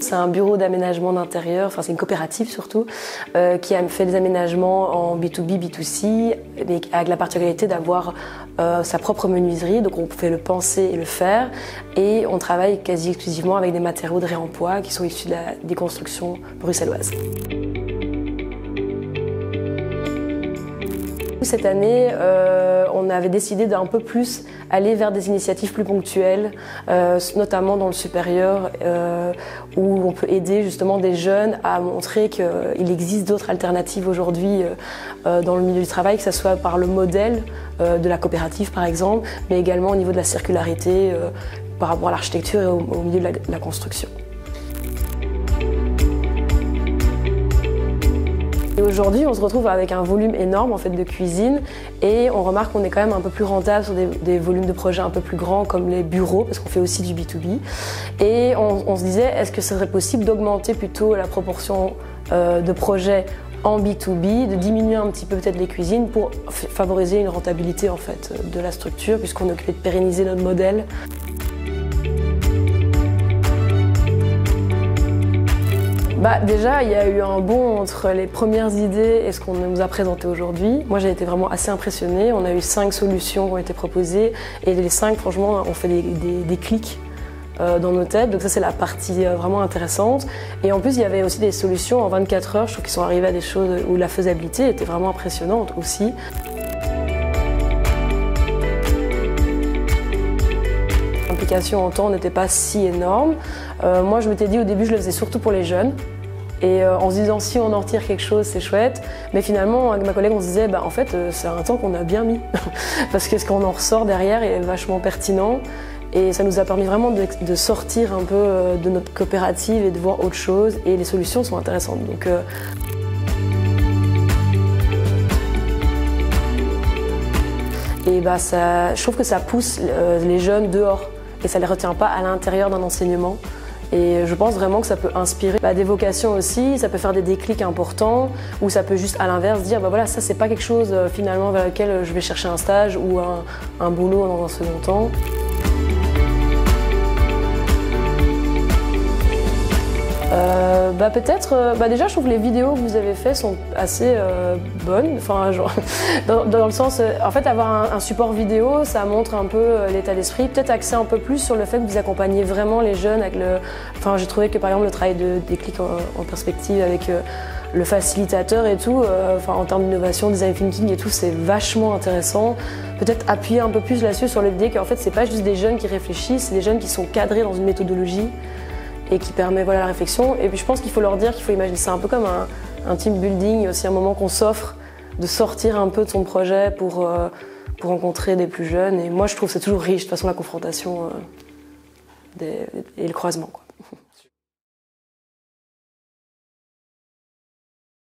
c'est un bureau d'aménagement d'intérieur, enfin c'est une coopérative surtout, qui a fait des aménagements en B2B, B2C, avec la particularité d'avoir sa propre menuiserie, donc on fait le penser et le faire, et on travaille quasi exclusivement avec des matériaux de réemploi qui sont issus de des constructions bruxelloises. Cette année, on avait décidé d'un peu plus aller vers des initiatives plus ponctuelles, notamment dans le supérieur, où on peut aider justement des jeunes à montrer qu'il existe d'autres alternatives aujourd'hui dans le milieu du travail, que ce soit par le modèle de la coopérative par exemple, mais également au niveau de la circularité par rapport à l'architecture et au milieu de la construction. Et aujourd'hui, on se retrouve avec un volume énorme en fait, de cuisine et on remarque qu'on est quand même un peu plus rentable sur des volumes de projets un peu plus grands comme les bureaux, parce qu'on fait aussi du B2B. Et on se disait, est-ce que ce serait possible d'augmenter plutôt la proportion de projets en B2B, de diminuer un petit peu peut-être les cuisines pour favoriser une rentabilité en fait, de la structure, puisqu'on est occupé de pérenniser notre modèle. Déjà, il y a eu un bond entre les premières idées et ce qu'on nous a présenté aujourd'hui. Moi, j'ai été vraiment assez impressionnée. On a eu 5 solutions qui ont été proposées et les 5, franchement, ont fait des clics dans nos têtes. Donc ça, c'est la partie vraiment intéressante. Et en plus, il y avait aussi des solutions en 24 heures. Je trouve qu'ils sont arrivés à des choses où la faisabilité était vraiment impressionnante aussi. L'implication en temps n'était pas si énorme. Moi, je m'étais dit au début, je le faisais surtout pour les jeunes. Et en se disant si on en retire quelque chose, c'est chouette. Mais finalement, avec ma collègue, on se disait en fait, c'est un temps qu'on a bien mis. Parce que ce qu'on en ressort derrière est vachement pertinent. Et ça nous a permis vraiment de sortir un peu de notre coopérative et de voir autre chose. Et les solutions sont intéressantes. Donc, et je trouve que ça pousse les jeunes dehors. Et ça ne les retient pas à l'intérieur d'un enseignement. Et je pense vraiment que ça peut inspirer des vocations aussi, ça peut faire des déclics importants, ou ça peut juste à l'inverse dire voilà, ça c'est pas quelque chose finalement vers lequel je vais chercher un stage ou un boulot dans un second temps. Peut-être, déjà je trouve que les vidéos que vous avez faites sont assez bonnes, enfin, genre, dans le sens, en fait avoir un support vidéo ça montre un peu l'état d'esprit, peut-être axer un peu plus sur le fait que vous accompagnez vraiment les jeunes avec j'ai trouvé que par exemple le travail de déclic en perspective avec le facilitateur et tout, en termes d'innovation, design thinking et tout, c'est vachement intéressant. Peut-être appuyer un peu plus là-dessus sur l'idée qu'en fait c'est pas juste des jeunes qui réfléchissent, c'est des jeunes qui sont cadrés dans une méthodologie et qui permet la réflexion. Et puis je pense qu'il faut leur dire qu'il faut imaginer ça un peu comme un team building, il y a aussi un moment qu'on s'offre de sortir un peu de son projet pour rencontrer des plus jeunes. Et moi je trouve que c'est toujours riche, de toute façon la confrontation et le croisement, quoi.